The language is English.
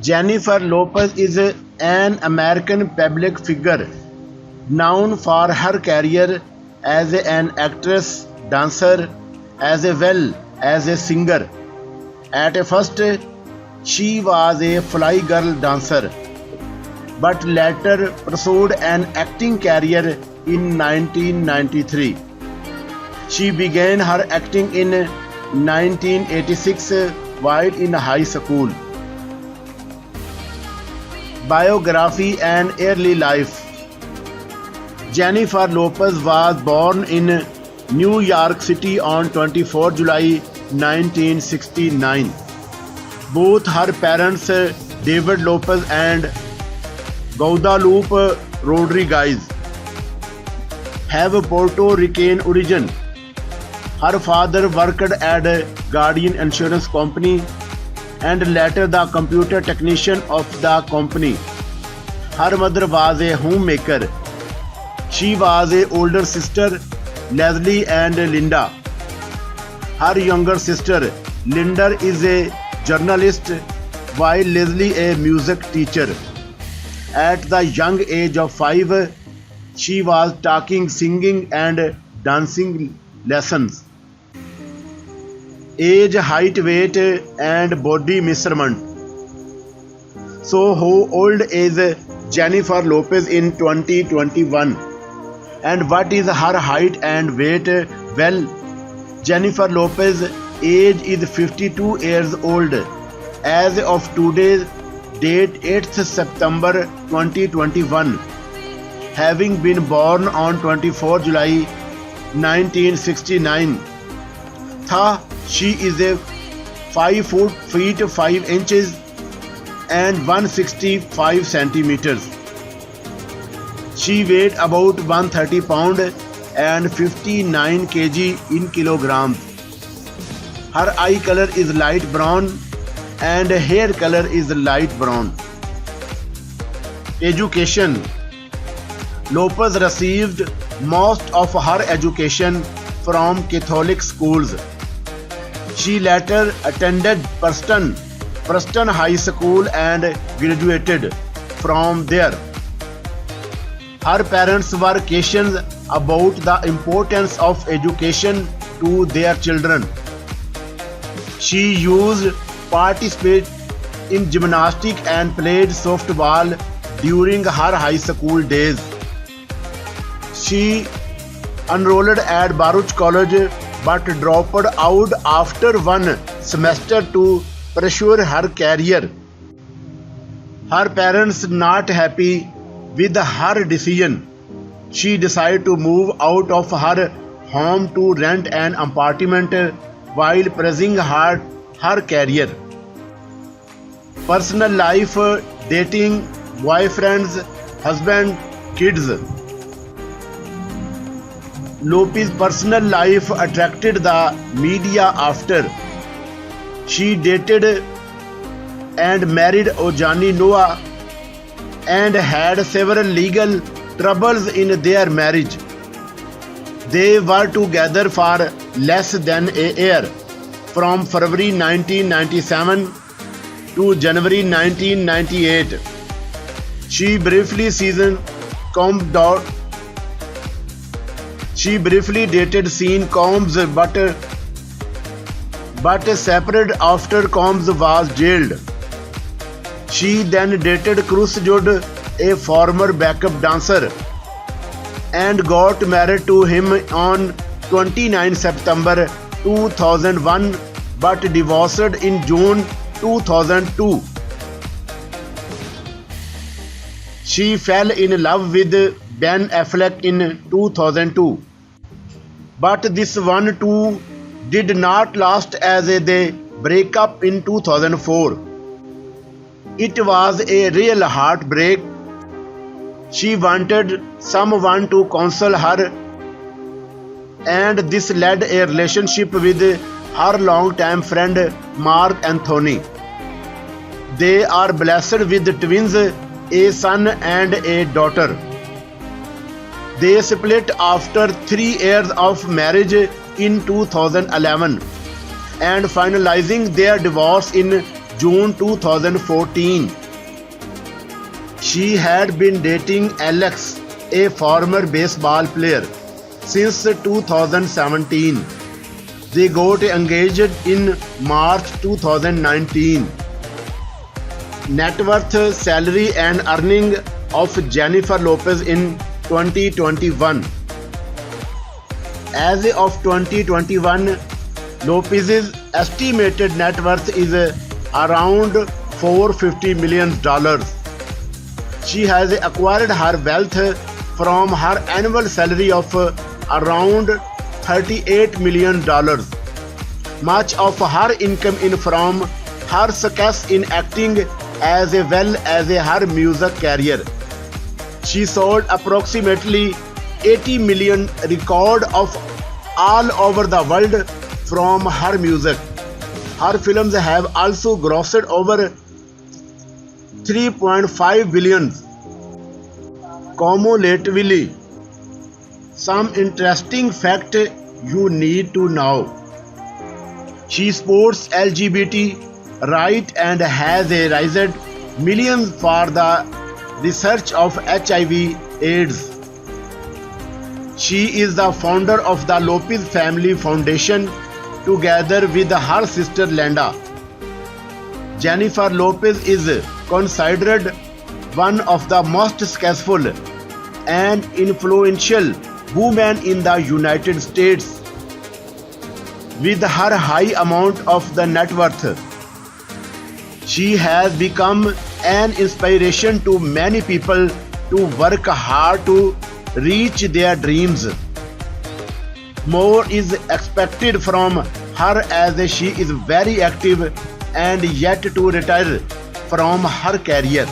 Јеnnіfer Lopez is an American public figure known for her career as an actress, dancer, as well as a singer. At first, she was a Flu Gіrl dancer, but later pursued an acting career in 1993. She began her acting in 1986 while in high school. Biography and early life. Јennіfer Lopez was born in New Yọrk City on 24 July 1969. Both her parents, Davіd Lopez and Guadalure Rödrіguez, have Puerto Rican origin. Her father worked at Guaardіan Insurance Company and later the computer technician of the company. Her mother was a homemaker. She was an older sister, Leslie and Linda. Her younger sister, Linda, is a journalist, while Leslie a music teacher. At the young age of 5, she was taking singing and dancing lessons. Age, height, weight and body measurement. So how old is Јennіfer Lopez in 2021? And what is her height and weight? Well, Јennіfer Lopez age is 52 years old as of today's date, 8th September 2021, having been born on 24 July 1969. She is a 5 feet 5 inches and 165 centimeters. She weighed about 130 pound and 59 kg in kilograms. Her eye color is light brown and hair color is light brown. Education. Lopez received most of her education from Catholic schools. She later attended Preston High School and graduated from there. Her parents were cautious about the importance of education to their children. She used to participate in gymnastics and played softball during her high school days. She enrolled at Baruch College but dropped out after one semester to pursue her career. Her parents not happy with her decision. She decided to move out of her home to rent an apartment while pursuing her career. Personal life, dating, boyfriends, husband, kids. Lopez's personal life attracted the media after she dated and married Ojani Noah and had several legal troubles in their marriage. They were together for less than a year, from February 1997 to January 1998. She briefly dated Sean Combs but separated after Combs was jailed. She then dated rurẓued, a former backup dancer, and got married to him on 29 September 2001 but divorced in June 2002. She fell in love with Ben Affleck in 2002. But this one too did not last as they break up in 2004. It was a real heartbreak. She wanted someone to console her, and this led a relationship with her long-time friend Mark Anthony. They are blessed with twins, a son and a daughter. They split after 3 years of marriage in 2011 and finalizing their divorce in June 2014. She had been dating Alex, a former baseball player, since 2017. They got engaged in March 2019. Net worth, salary and earning of Јеnnіfer Lopez in 2021. As of 2021, Lopez's estimated net worth is around $450 million. She has acquired her wealth from her annual salary of around $38 million. Much of her income in from her success in acting as well as her music career. She sold approximately 80 million records of all over the world from her music. Her films have also grossed over 3.5 billion cumulatively. Some interesting fact you need to know. She supports LGBT rights and has raised millions for the research of HIV/AIDS. She is the founder of the Lopez Family Foundation together with her sister Linda. Јеnnіfer Lopez is considered one of the most successful and influential women in the United States. With her high amount of the net worth, she has become an inspiration to many people to work hard to reach their dreams. More is expected from her as she is very active and yet to retire from her career.